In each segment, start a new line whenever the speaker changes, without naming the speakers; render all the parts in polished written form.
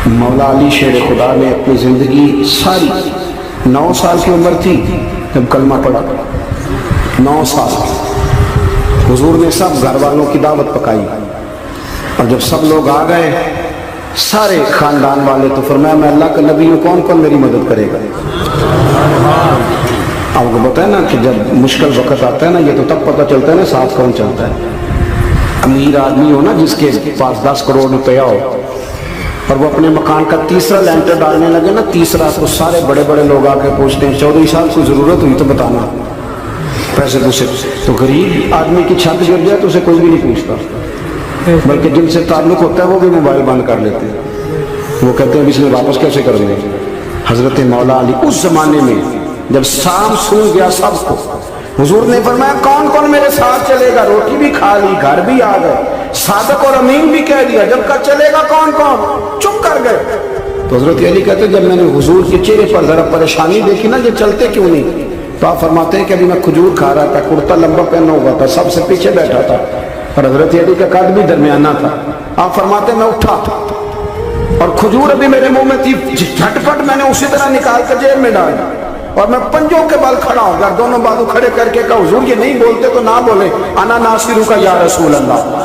مولا علی شیر خدا نے اپنی زندگی ساری 9 سال کی عمر تھی جب کلمہ پڑھا. 9 سال حضور نے سب گھر والوں کی دعوت پکائی، اور جب سب لوگ آ گئے سارے خاندان والے، تو فرمایا میں اللہ کا نبی ہوں، کون کون میری مدد کرے گا؟ آپ کو بتائیں نا کہ جب مشکل وقت آتا ہے نا، یہ تو تب پتہ چلتا ہے نا ساتھ کون چلتا ہے. امیر آدمی ہو نا جس کے پاس 10 کروڑ روپیہ ہو، اور وہ اپنے مکان کا تیسرا لینٹر ڈالنے لگے نا، تیسرا، تو سارے بڑے بڑے لوگ آ کے پوچھتے ہیں چودھری صاحب کو ضرورت ہوئی تو بتانا، پیسے دوسرے. تو غریب آدمی کی چھت گر جائے تو اسے کوئی بھی نہیں پوچھتا، بلکہ جن سے تعلق ہوتا ہے وہ بھی موبائل بند کر لیتے ہیں. وہ کہتے ہیں اس میں واپس کیسے کریں گے؟ حضرت مولا علی اس زمانے میں جب شام سو گیا سب کو، حضور نے فرمایا کون کون میرے ساتھ چلے گا؟ روٹی بھی کھا لی، گھر بھی آ گئے، صادق اور امین بھی کہہ دیا، جب کا چلے گا کون کون؟ چپ کر گئے. تو حضرت علی کہتے ہیں جب میں نے حضور کے چہرے پر ذرا پریشانی دیکھی نا، یہ چلتے کیوں نہیں؟ تو آپ فرماتے ہیں کہ ابھی میں کھجور کھا رہا تھا، کرتا لمبا پہنا ہوا تھا، سب سے پیچھے بیٹھا تھا، اور حضرت علی کا قد بھی درمیانہ تھا. آپ فرماتے ہیں میں اٹھا اور کھجور ابھی میرے منہ میں تھی، جھٹپٹ میں نے اسی طرح نکال کر جیب میں ڈال، اور میں پنجوں کے بل کھڑا ہو گیا، دونوں بازو کھڑے کر کے کہا حضور یہ نہیں بولتے تو نہ بولے، انا ناصرو کا یا رسول اللہ،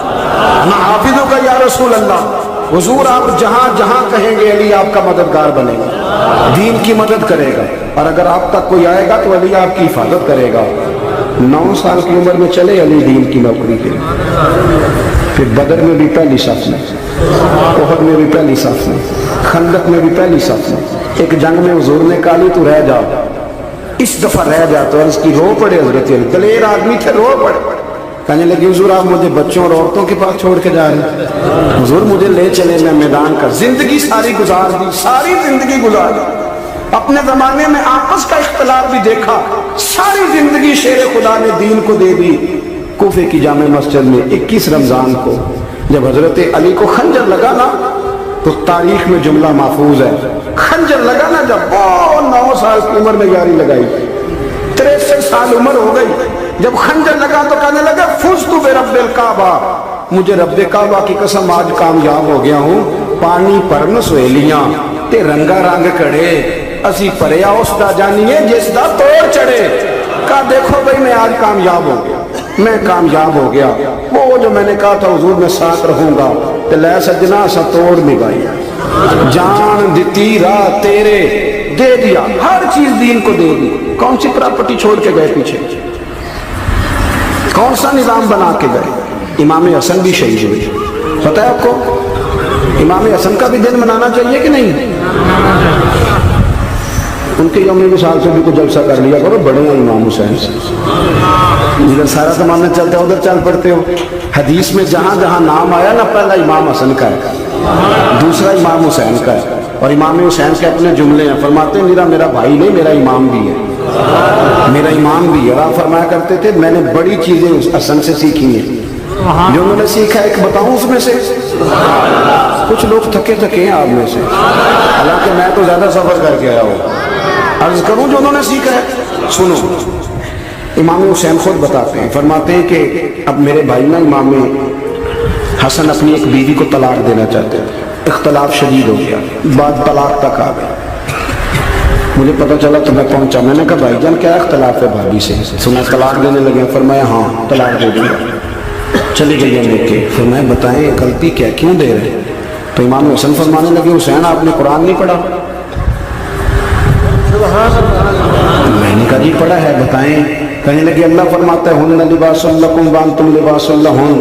انا حافظو کا یا رسول اللہ. حضور آپ جہاں جہاں کہیں گے علی آپ کا مددگار بنے گا، دین کی مدد کرے گا، اور اگر آپ تک کوئی آئے گا تو علی آپ کی حفاظت کرے گا. 9 سال کی عمر میں چلے علی دین کی نوکری کے. پھر بدر میں بھی پہلی صف میں، احد میں بھی پہلی صف میں، خندق میں بھی پہلی صف میں. ایک جنگ میں حضور نے کہا علی تو رہ جا، اس دفعہ رہ جا. تو عرض کی رو پڑے حضرت علی، دلیر آدمی تھے، رو پڑے. کہنے لگے حضور آپ مجھے بچوں اور عورتوں کے پاس چھوڑ کے جا رہے ہیں؟ حضور مجھے لے چلے، میں میدان کا زندگی ساری گزار دی، ساری زندگی گزار دی. اپنے زمانے میں آپس کا اختلاف بھی دیکھا، ساری زندگی شیر خدا نے دین کو دے دی. کوفے کی جامع مسجد میں 21 رمضان کو جب حضرت علی کو خنجر لگا نا، تو تاریخ میں جملہ محفوظ ہے، خنجر لگا نا جب، وہ 9 سال کی عمر میں یاری لگائی، 63 سال عمر ہو گئی. جب خنجر لگا تو کہنے لگا فزت برب الکعبہ، مجھے رب کعبہ کی قسم آج کامیاب ہو گیا ہوں. پانی پرن سہیلیاں تے رنگا رنگ کڑے، اسی پریا اس دا جانیے جس دا توڑ چڑھے. کہا دیکھو بھئی میں آج کامیاب ہو گیا، میں کامیاب ہو گیا. وہ جو میں نے کہا تھا حضور میں ساتھ رہوں گا، تے لے سجنا سا توڑ نبھائی، جان دیتی راہ تیرے دے دیا، ہر چیز دین کو دے دی. کون سی پراپرٹی چھوڑ کے گئے پیچھے؟ کون سا نظام بنا کے گئے؟ امام حسن بھی شہید ہوئے. پتہ ہے آپ کو امام حسن کا بھی دن منانا چاہیے کہ نہیں؟ ان کے یوم وصال سے بھی کچھ جلسہ کر لیا کرو، بڑے ہیں امام حسین سے. جدھر سارا زمانہ چلتا ہے ادھر چل پڑتے ہو. حدیث میں جہاں جہاں نام آیا نا، پہلا امام حسن کا ہے، دوسرا امام حسین کا ہے، اور امام حسین کے اپنے جملے ہیں. فرماتے ہیں میرا بھائی نہیں، میرا امام بھی ہے، میرا امام بھی ہے. آپ فرمایا کرتے تھے میں نے بڑی چیزیں حسن سے سیکھی ہیں. جو انہوں نے سیکھا ایک بتاؤں اس میں سے؟ کچھ لوگ تھکے ہیں آپ میں سے، حالانکہ میں تو زیادہ سفر کر کے آیا ہوں. عرض کروں جو انہوں نے سیکھا ہے، سنو. امام حسین خود بتاتے ہیں، فرماتے ہیں کہ اب میرے بھائی نا امام حسن اپنی ایک بیوی کو طلاق دینا چاہتے ہیں، اختلاف شدید ہو گیا، بعد طلاق تک آ گئے. مجھے پتہ چلا تو میں پہنچا. میں نے کہا بھائی جان کیا اختلاف ہے بھابھی سے؟ سنا طلاق دینے لگے. فرمایا ہاں طلاق دے دوں گا. چلی گئی لے کے. فرمایا بتائیں غلطی کیا، کیوں دے رہے؟ تو امام حسن فرمانے لگے حسین آپ نے قرآن نہیں پڑھا؟ میں نے کہا جی پڑھا ہے، بتائیں. کہنے لگے اللہ فرماتا ہے ہن لباس لکم وانتم لباس لہن،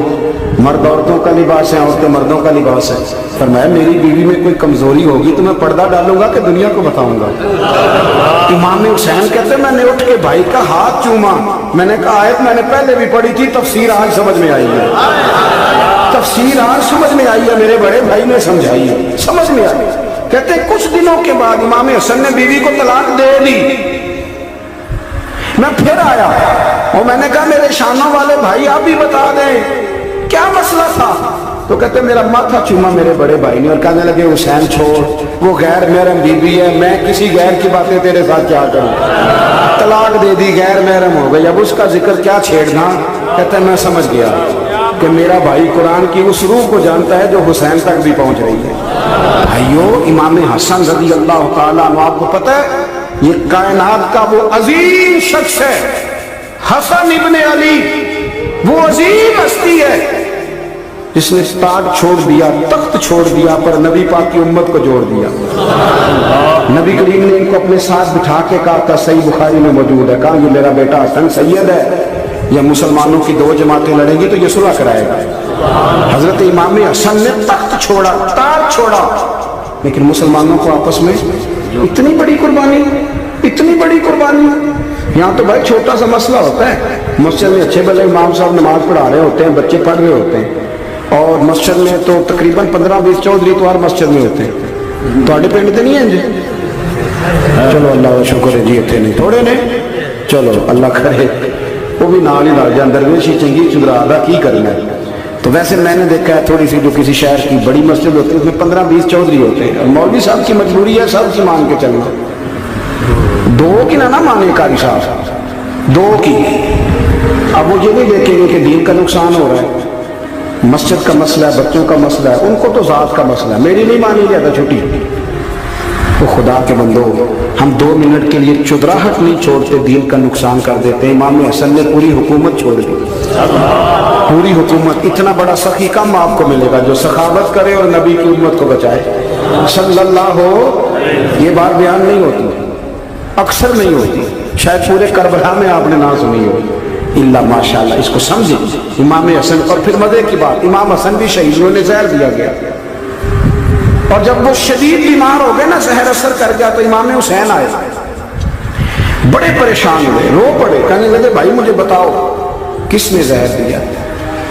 مرد عورتوں کا لباس ہے، عورتیں مردوں کا لباس ہے. فرمایا میری بیوی میں کوئی کمزوری ہوگی تو میں پردہ ڈالوں گا کہ دنیا کو بتاؤں گا؟ امام حسین کہتے میں نے اٹھ کے بھائی کا ہاتھ چوما. میں نے کہا آیت میں نے پہلے بھی پڑھی تھی، تفسیر آج سمجھ میں آئی ہے، تفسیر آج سمجھ میں آئی ہے، میرے بڑے بھائی نے سمجھائی ہے، سمجھ میں آئی. کہتے کچھ دنوں کے بعد امام حسن نے بیوی کو طلاق دے دی. میں پھر آیا اور میں نے کہا میرے شانوں والے بھائی آپ بھی بتا دیں کیا مسئلہ تھا. تو کہتے میرا ماتھا چوما میرے بڑے بھائی نے، اور کہنے لگے حسین چھوڑ، وہ غیر محرم بیوی ہے، میں کسی غیر کی باتیں تیرے ساتھ کیا کروں؟ طلاق دے دی، غیر محرم ہو گئی، اب اس کا ذکر کیا چھیڑنا؟ کہتے میں سمجھ گیا. کہ میرا بھائی قرآن کی اس روح کو جانتا ہے جو حسین تک بھی پہنچ رہی ہے۔ بھائیو، امام حسن رضی اللہ تعالیٰ عنہ، آپ کو پتہ ہے یہ کائنات کا وہ عظیم شخص ہے، حسن ابن علی، وہ عظیم ہستی ہے جس نے تاج چھوڑ دیا، تخت چھوڑ دیا، پر نبی پاک کی امت کو جوڑ دیا۔ نبی کریم نے ان کو اپنے ساتھ بٹھا کے کہا تھا، صحیح بخاری میں موجود ہے، کہا یہ میرا بیٹا حسن سید ہے، یا مسلمانوں کی دو جماعتیں لڑیں گی تو یہ صلح کرائے گا۔ حضرت امام حسن نے تخت چھوڑا، تاج چھوڑا، لیکن مسلمانوں کو آپس میں اتنی بڑی قربانی، اتنی بڑی قربانی۔ یہاں تو بھائی چھوٹا سا مسئلہ ہوتا ہے، مسجد میں اچھے بھلے امام صاحب نماز پڑھا رہے ہوتے ہیں، بچے پڑھ رہے ہوتے ہیں، اور مسجد میں تو تقریباً 15-20 چودھری تو ہر مسجد میں ہوتے ہیں۔ تو پنڈ تو نہیں ہیں جی؟ چلو اللہ کا شکر ہے جی، اتنے نہیں تھوڑے نے، چلو اللہ کرے وہ بھی نال ہی لگ جائے، درویشی چنگی چدرا دا کی کرنا ہے۔ تو ویسے میں نے دیکھا ہے تھوڑی سی جو کسی شہر کی بڑی مسجد ہوتی ہے اس میں 15-20 چودھری ہوتے ہیں، اور مولوی صاحب کی مجبوری ہے سب کی مان کے چلنا، دو کی نہ مانے قاری صاحب، دو کی۔ اب وہ یہ نہیں دیکھیں گے کہ دین کا نقصان ہو رہا ہے، مسجد کا مسئلہ ہے، بچوں کا مسئلہ ہے، ان کو تو ذات کا مسئلہ ہے، میری نہیں مانی جاتا چھٹی۔ تو خدا کے بندو، ہم 2 منٹ کے لیے چدراہٹ نہیں چھوڑتے، دین کا نقصان کر دیتے ہیں۔ امام حسن نے پوری حکومت چھوڑ دی، پوری حکومت۔ اتنا بڑا سخی کم آپ کو ملے گا جو سخاوت کرے اور نبی کی امت کو بچائے صلی اللہ ہو۔ یہ بات بیان نہیں ہوتی، اکثر نہیں ہوتی، شاید پورے کربلا میں آپ نے نہ سنی ہو، اللہ ماشاءاللہ۔ اس کو سمجھیں امام حسن۔ اور پھر مزے کی بات، امام حسن بھی شہید، انہیں زہر دیا گیا، اور جب وہ شدید بیمار ہو گئے نا، زہر اثر کر گیا، تو امام حسین آئے، بڑے پریشان ہوئے، رو پڑے، کہنے لگے بھائی مجھے بتاؤ کس نے زہر دیا؟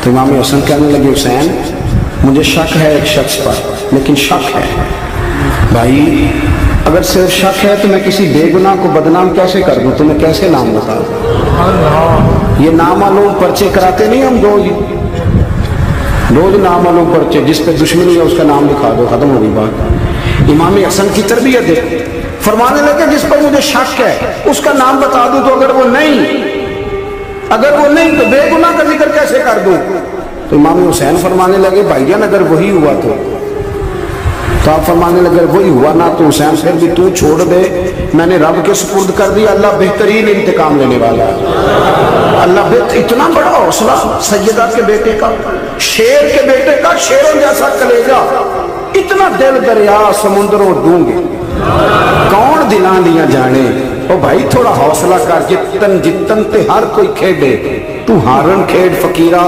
تو امام حسن کہنے لگے حسین مجھے شک ہے ایک شخص پر، لیکن شک ہے بھائی، اگر صرف شک ہے تو میں کسی بے گناہ کو بدنام کیسے کر دوں، تمہیں کیسے نام بتا دوں؟ یہ نامعلوم پرچے کراتے نہیں ہم روز نامعلوم پرچے، جس پہ دشمنی ہے اس کا نام لکھا دو، ختم ہو گئی بات۔ امام حسن کی تربیت ہے، فرمانے لگے جس پر مجھے شک ہے اس کا نام بتا دوں، تو اگر وہ نہیں تو بے گناہ کا ذکر کیسے کر دوں؟ تو امام حسین فرمانے لگے بھائی جان اگر وہی ہوا تو آپ فرمانے لگے وہی ہوا نا تو حسین پھر بھی تو چھوڑ دے، میں نے رب کے سپرد کر دیا، اللہ بہترین انتقام لینے والا ہے۔ اللہ اتنا بڑا حوصلہ سیدہ کے بیٹے کا، شیر کے بیٹے کا، شیروں جیسا کلیجہ، اتنا دل دریا سمندروں ڈونگے، کون دلاں دیا جانے۔ او بھائی تھوڑا حوصلہ کر، جتن تے ہر کوئی کھیڈے، تو ہارن کھیڈ فقیرہ،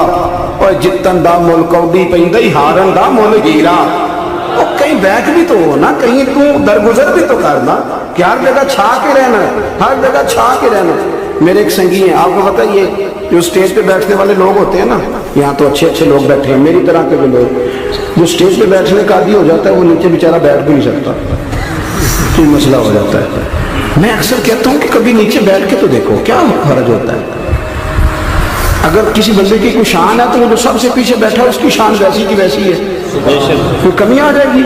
اور جتن دا مل کوڈی پیندی ہارن دا مل ہیرا۔ اور کہیں بیٹھ بھی تو ہو نا، کہیں تو درگزر بھی تو کرنا کہ ہر جگہ چھا کے رہنا، ہر جگہ چھا کے رہنا۔ میرے ایک سنگی ہیں، آپ کو پتہ یہ جو اسٹیج پہ بیٹھنے والے لوگ ہوتے ہیں نا، یہاں تو اچھے اچھے لوگ بیٹھے ہیں میری طرح کے بھی لوگ، جو اسٹیج پہ بیٹھنے کا عادی ہو جاتا ہے وہ نیچے بیچارہ بیٹھ بھی نہیں سکتا، کوئی مسئلہ ہو جاتا ہے۔ میں اکثر کہتا ہوں کہ کبھی نیچے بیٹھ کے تو دیکھو کیا فرق ہوتا ہے۔ اگر کسی بندے کی کوئی شان ہے تو وہ جو سب سے پیچھے بیٹھا ہے اس کی شان ویسی کی ویسی ہے، کوئی کمی آ جائے گی؟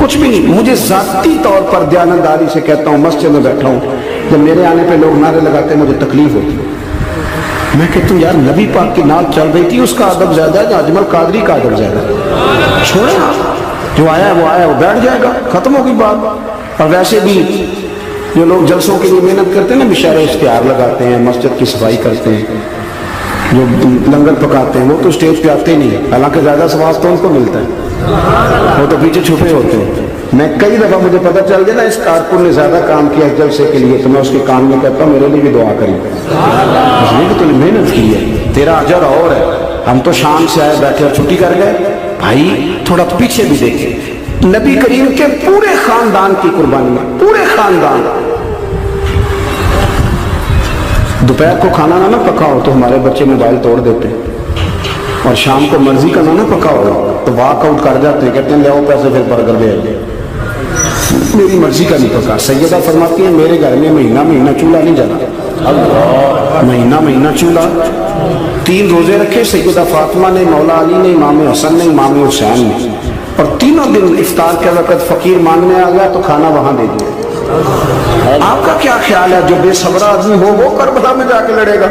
کچھ بھی نہیں۔ مجھے ذاتی طور پر دیانتداری سے کہتا ہوں، مسجد میں بیٹھا ہوں، جب میرے آنے پہ لوگ نعرے لگاتے ہیں مجھے تکلیف ہوتی ہے، میں کہتا ہوں یار نبی پاک کی نعت چل رہی تھی، اس کا ادب زیادہ ہے یا اجمل قادری کا ادب زیادہ ہے؟ چھوڑیں آپ، جو آیا ہے وہ آیا، وہ بیٹھ جائے گا، ختم ہوگی بات۔ اور ویسے بھی جو لوگ جلسوں کے لیے محنت کرتے ہیں نا، بشارے اشتہار لگاتے ہیں، مسجد کی صفائی کرتے ہیں، جو لنگر پکاتے ہیں، وہ تو اسٹیج پہ آتے ہی نہیں ہیں، حالانکہ زیادہ ثواب تو ان کو ملتا ہے، وہ تو پیچھے چھپے ہوتے ہیں۔ میں کئی دفعہ مجھے پتہ چل گیا نا اس کارکن نے زیادہ کام کیا اس جلسے کے لیے، تو میں اس کے کان میں کہتا ہوں میرے لیے بھی دعا کریں، اس لیے کہ تو نے محنت کی ہے، تیرا اجر اور ہے۔ ہم تو شام سے آئے بیٹھے اور چھٹی کر گئے۔ بھائی تھوڑا پیچھے بھی دیکھیں، نبی کریم کے پورے خاندان کی قربانی، پورے خاندان۔ دوپہر کو کھانا نہ پکا ہو تو ہمارے بچے موبائل توڑ دیتے ہیں، اور شام کو مرضی کا نہ پکا ہو تو واک آؤٹ کر جاتے ہیں، کہتے ہیں لے آؤ پیسے پھر برگر دے دیں، میری مرضی کا نہیں پکا۔ سیدہ فرماتی ہیں میرے گھر میں مہینہ مہینہ چولہا نہیں جلا، مہینہ مہینہ چولہا۔ 3 روزے رکھے سیدہ فاطمہ نے، مولا علی نے، امام حسن نے، امام حسین نے، اور تینوں دن افطار کے وقت فقیر مانگنے آ گیا تو کھانا وہاں دے دیا۔ آپ کا کیا خیال ہے جو بے صبر آدمی ہو وہ کربلا میں جا کے لڑے گا؟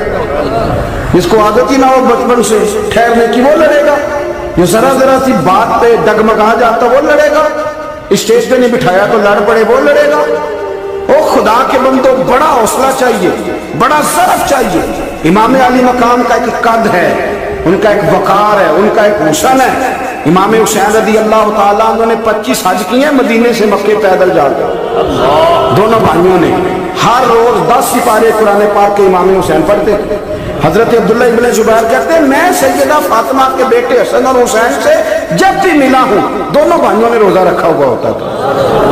جس کو عادت ہی نہ ہو بچپن سے ٹھہرنے کی وہ لڑے گا، جو ذرا ذرا سی بات پہ ڈگمگا جاتا وہ لڑے گا، اسٹیج پہ نہیں بٹھایا تو لڑ پڑے وہ لڑے گا۔ او خدا کے بندو، بڑا حوصلہ چاہیے، بڑا ضعف چاہیے۔ امام علی مقام کا ایک قد ہے، ان کا ایک وقار ہے، ان کا ایک حسن ہے۔ امام حسین رضی اللہ تعالیٰ عنہ نے 25 حج کیے ہیں مدینے سے مکے پیدل جا کر، دونوں بھائیوں نے ہر روز 10 سپارے قرآن پاک کے امام حسین پڑھتے تھے۔ حضرت عبداللہ ابن زبیر کہتے ہیں میں سیدہ فاطمہ کے بیٹے حسن اور حسین سے جب بھی ملا ہوں دونوں بھائیوں نے روزہ رکھا ہوا ہوتا تھا۔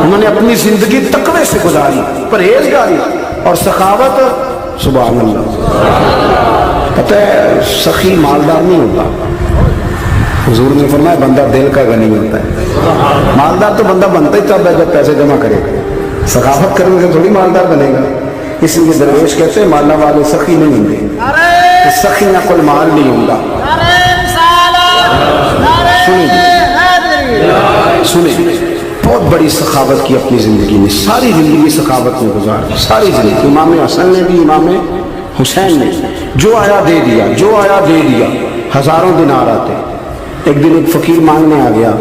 انہوں نے اپنی زندگی تقوی سے گزاری، پرہیزگاری اور سخاوت۔ سبحان اللہ۔ پتہ ہے سخی مالدار نہیں ہوتا، حضور نے فرمایا بندہ دل کا غنی ہوتا ہے۔ مالدار تو بندہ بنتا ہی تب ہے جب پیسے جمع کرے گا، سخاوت کرنے سے تھوڑی مالدار بنے گا۔ اس لیے درویش کہتے ہیں مالا والے سخی نہیں ہوں گے، سخی نہ کوئی مال نہیں ہوں گا۔ سنیں بہت بڑی سخاوت کی اپنی زندگی میں، ساری زندگی سخاوت میں گزار، ساری زندگی۔ امام حسن نے بھی، امام حسین نے جو آیا دے دیا، جو آیا دے دیا۔ ہزاروں دینار آتے، ایک دن ایک فقیر مانگنے آ گیا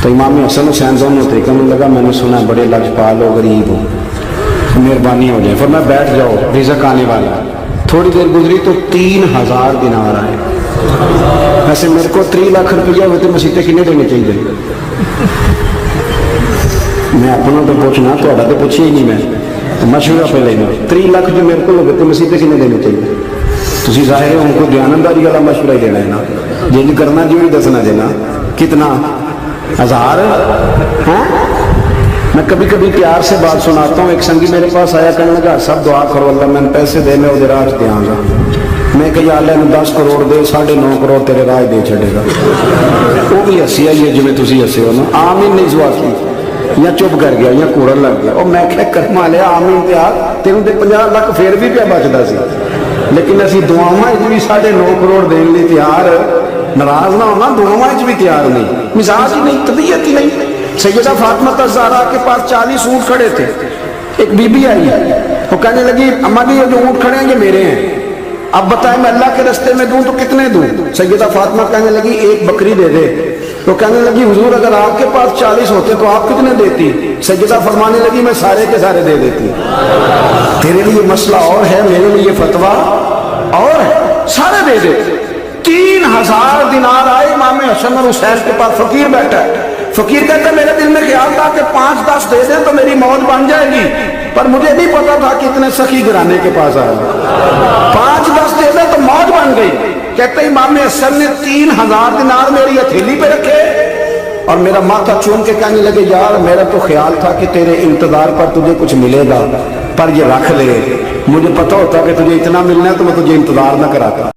تو امام حسن حسین دونوں تھے، کہنے لگا میں نے سنا بڑے لجپال ہو، غریب ہو، مہربانی ہو جائے۔ فرمایا بیٹھ جاؤ رزق آنے والا۔ تھوڑی دیر گزری تو 3000 دینار آئے۔ ویسے میرے کو 3 لاکھ روپیہ ہوتے مسیطے کنے دینے چاہیے؟ میں اپنا تو پوچھنا، تو پوچھے ہی نہیں، میں مشورہ پہ لینا۔ 3 لاکھ جو میرے کو ہوتے مسیطے کنے دینے چاہیے؟ تسی ظاہر ہے ان کو دیانتداری والا مشورہ ہی دینا ہے نا، جن کرنا جو ہی دسنا دینا۔ کتنا؟ 1000؟ ہاں میں کبھی کبھی پیار سے بات سناتا ہوں۔ ایک سنگی میرے پاس آیا، کہنے لگا سب دعا کرو اللہ میں پیسے دے، میں وہ راہ دیا گا۔ میں کہ یا اللہ نے 10 کروڑ دے، 9.5 کروڑ تیرے راہ دے چھڑے گا۔ وہ بھی ہسی آئی ہے جی میں تسی ہسے ہو نا، آمین نہیں دعا کی، یا چپ کر گیا یا کوڑن لگ گیا۔ اور میں کہ کرما لیا آمین پیا، تینوں تے 50 لاکھ پھر بھی پیا بچتا سی، لیکن اسی دعاواں بھی 9.5 کروڑ دین لی تیار، ناراض نہ ہونا، دعاواں بھی تیار نہیں، مزاج ہی نہیں، طبیعت ہی نہیں۔ سیدہ فاطمہ الزہرا کے پاس 40 اونٹ کھڑے تھے۔ ایک بی بی آئی، وہ کہنے لگی اماں جی یہ جو اونٹ کھڑے ہیں یہ میرے ہیں، اب بتائیں میں اللہ کے رستے میں دوں تو کتنے دوں؟ سیدہ فاطمہ کہنے لگی 1 بکری دے دے۔ تو کہنے لگی حضور اگر آپ کے پاس 40 ہوتے تو آپ کتنے دیتی؟ سیدہ فرمانے لگی میں سارے کے سارے دے دیتی۔ تیرے لیے مسئلہ اور ہے، میرے لیے فتویٰ اور ہے، سارے دے دے۔ 3000 دینار آئے امام حسن اور حسین کے پاس۔ فقیر بیٹھا ہے، فقیر کہتا ہے میرے دل میں خیال تھا کہ 5-10 دے دیں تو میری موت بن جائے گی، پر مجھے نہیں پتا تھا کہ اتنے سخی گھرانے کے پاس آئے۔ 5-10 دے دیں تو موت بن گئی۔ کہتے ہیں امام حسن نے 3000 دینار میری ہتھیلی پہ رکھے اور میرا ماتھا چوم کے کہنے لگے یار میرا تو خیال تھا کہ تیرے انتظار پر تجھے کچھ ملے گا، پر یہ رکھ لے، مجھے پتا ہوتا کہ تجھے اتنا ملنا ہے تو میں تجھے انتظار نہ کراتا۔